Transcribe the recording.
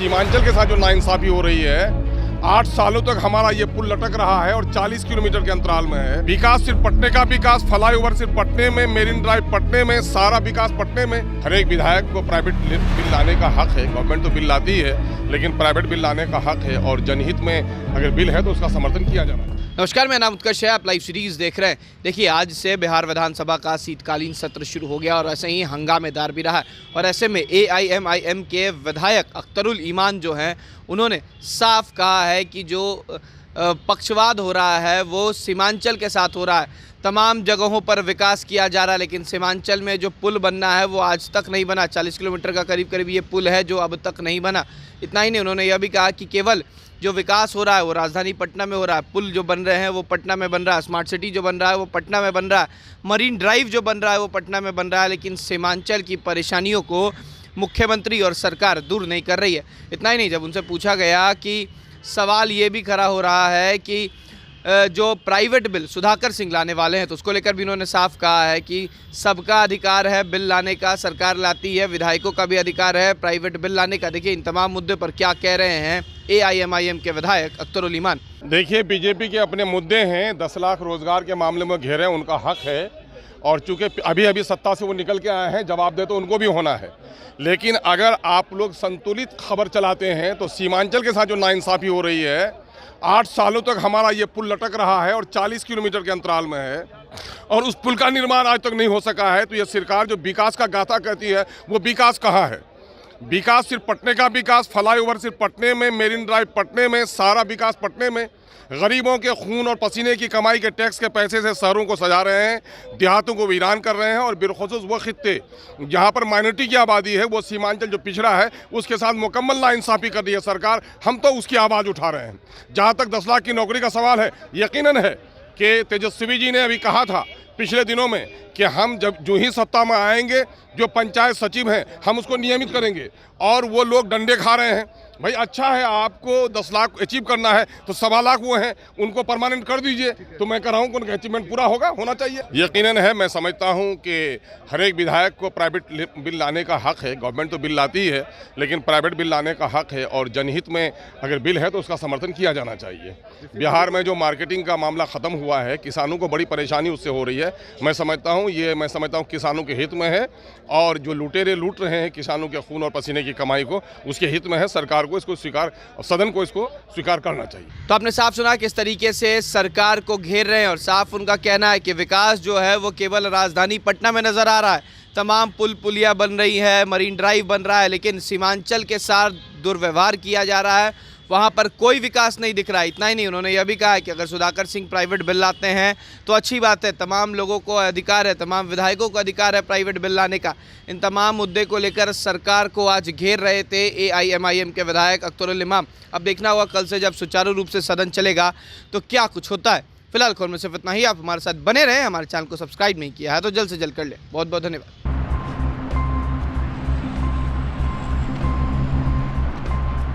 सीमांचल के साथ जो नाइंसाफी हो रही है, 8 सालों तक हमारा ये पुल लटक रहा है और 40 किलोमीटर के अंतराल में है। विकास सिर्फ पटने का विकास, फ्लाईओवर सिर्फ पटने में, मेरिन ड्राइव पटने में, सारा विकास पटने में। हर एक विधायक को प्राइवेट बिल लाने का हक है। गवर्नमेंट तो बिल लाती है, लेकिन प्राइवेट बिल लाने का हक है और जनहित में अगर बिल है तो उसका समर्थन किया जाना है। नमस्कार, मेरा नाम उत्कर्ष है। आप लाइव सीरीज देख रहे हैं। देखिए, आज से बिहार विधानसभा का शीतकालीन सत्र शुरू हो गया और ऐसे ही हंगामेदार भी रहा है। और ऐसे में AIMIM के विधायक अख्तरुल ईमान जो हैं, उन्होंने साफ कहा है कि जो पक्षवाद हो रहा है वो सीमांचल के साथ हो रहा है। तमाम जगहों पर विकास किया जा रहा है, लेकिन सीमांचल में जो पुल बनना है वो आज तक नहीं बना। 40 किलोमीटर का करीब ये पुल है जो अब तक नहीं बना। इतना ही नहीं, उन्होंने यह भी कहा कि केवल जो विकास हो रहा है वो राजधानी पटना में हो रहा है। पुल जो बन रहे हैं वो पटना में बन रहा है, स्मार्ट सिटी जो बन रहा है वो पटना में बन रहा है, मरीन ड्राइव जो बन रहा है वो पटना में बन रहा है, लेकिन सीमांचल की परेशानियों को मुख्यमंत्री और सरकार दूर नहीं कर रही है। इतना ही नहीं, जब उनसे पूछा गया कि सवाल ये भी खड़ा हो रहा है कि जो प्राइवेट बिल सुधाकर सिंह लाने वाले हैं, तो उसको लेकर भी उन्होंने साफ कहा है कि सबका अधिकार है बिल लाने का, सरकार लाती है, विधायकों का भी अधिकार है प्राइवेट बिल लाने का। देखिए, इन तमाम मुद्दे पर क्या कह रहे हैं AIMIM के विधायक अख्तरुल ईमान। देखिए, बीजेपी के अपने मुद्दे हैं। 10 लाख रोजगार के मामले में घेरे, उनका हक है और चूंकि अभी सत्ता से वो निकल के आए हैं, जवाब दे तो उनको भी होना है। लेकिन अगर आप लोग संतुलित खबर चलाते हैं तो सीमांचल के साथ जो नाइंसाफी हो रही है, 8 सालों तक हमारा ये पुल लटक रहा है और 40 किलोमीटर के अंतराल में है और उस पुल का निर्माण आज तक नहीं हो सका है। तो ये सरकार जो विकास का गाथा कहती है, वो विकास कहाँ है? विकास सिर्फ पटने का विकास, फ्लाईओवर सिर्फ पटने में, मेरिन ड्राइव पटने में, सारा विकास पटने में। गरीबों के खून और पसीने की कमाई के टैक्स के पैसे से शहरों को सजा रहे हैं, देहातों को वीरान कर रहे हैं और बिलखुसूस वो खित्ते जहाँ पर माइनॉरिटी की आबादी है, वो सीमांचल जो पिछड़ा है, उसके साथ मुकम्मल नाइंसाफ़ी कर रही है सरकार। हम तो उसकी आवाज़ उठा रहे हैं। जहाँ तक 10 लाख की नौकरी का सवाल है, यकीनन है कि तेजस्वी जी ने अभी कहा था पिछले दिनों में कि हम जो ही सत्ता में आएंगे, जो पंचायत सचिव हैं हम उसको नियमित करेंगे। और वो लोग डंडे खा रहे हैं। भाई, अच्छा है, आपको 10 लाख अचीव करना है तो 1.25 लाख वो हैं, उनको परमानेंट कर दीजिए। तो मैं कह रहा हूँ कि उनका अचीवमेंट पूरा होना चाहिए। यकीनन है, मैं समझता हूँ कि हर एक विधायक को प्राइवेट बिल लाने का हक है। गवर्नमेंट तो बिल लाती है, लेकिन प्राइवेट बिल लाने का हक है और जनहित में अगर बिल है तो उसका समर्थन किया जाना चाहिए। बिहार में जो मार्केटिंग का मामला ख़त्म हुआ है, किसानों को बड़ी परेशानी उससे हो रही है। मैं समझता हूँ किसानों के हित में है और जो लुटेरे लूट रहे हैं किसानों के खून और पसीने की कमाई को, उसके हित में है। सरकार को इसको स्वीकार, सदन को इसको स्वीकार करना चाहिए। तो आपने साफ सुना किस तरीके से सरकार को घेर रहे हैं और साफ उनका कहना है कि विकास जो है वो केवल राजधानी पटना में नजर आ रहा है। तमाम पुल पुलिया बन रही है, मरीन ड्राइव बन रहा है, लेकिन सीमांचल के साथ दुर्व्यवहार किया जा रहा है, वहाँ पर कोई विकास नहीं दिख रहा है। इतना ही नहीं, उन्होंने यह भी कहा है कि अगर सुधाकर सिंह प्राइवेट बिल लाते हैं तो अच्छी बात है, तमाम लोगों को अधिकार है, तमाम विधायकों को अधिकार है प्राइवेट बिल लाने का। इन तमाम मुद्दे को लेकर सरकार को आज घेर रहे थे AIMIM के विधायक अख्तरुल ईमान। अब देखना होगा कल से जब सुचारू रूप से सदन चलेगा तो क्या कुछ होता है। फिलहाल खबर में सिर्फ इतना ही। आप हमारे साथ बने रहें, हमारे चैनल को सब्सक्राइब नहीं किया है तो जल्द से जल्द कर लें। बहुत बहुत धन्यवाद।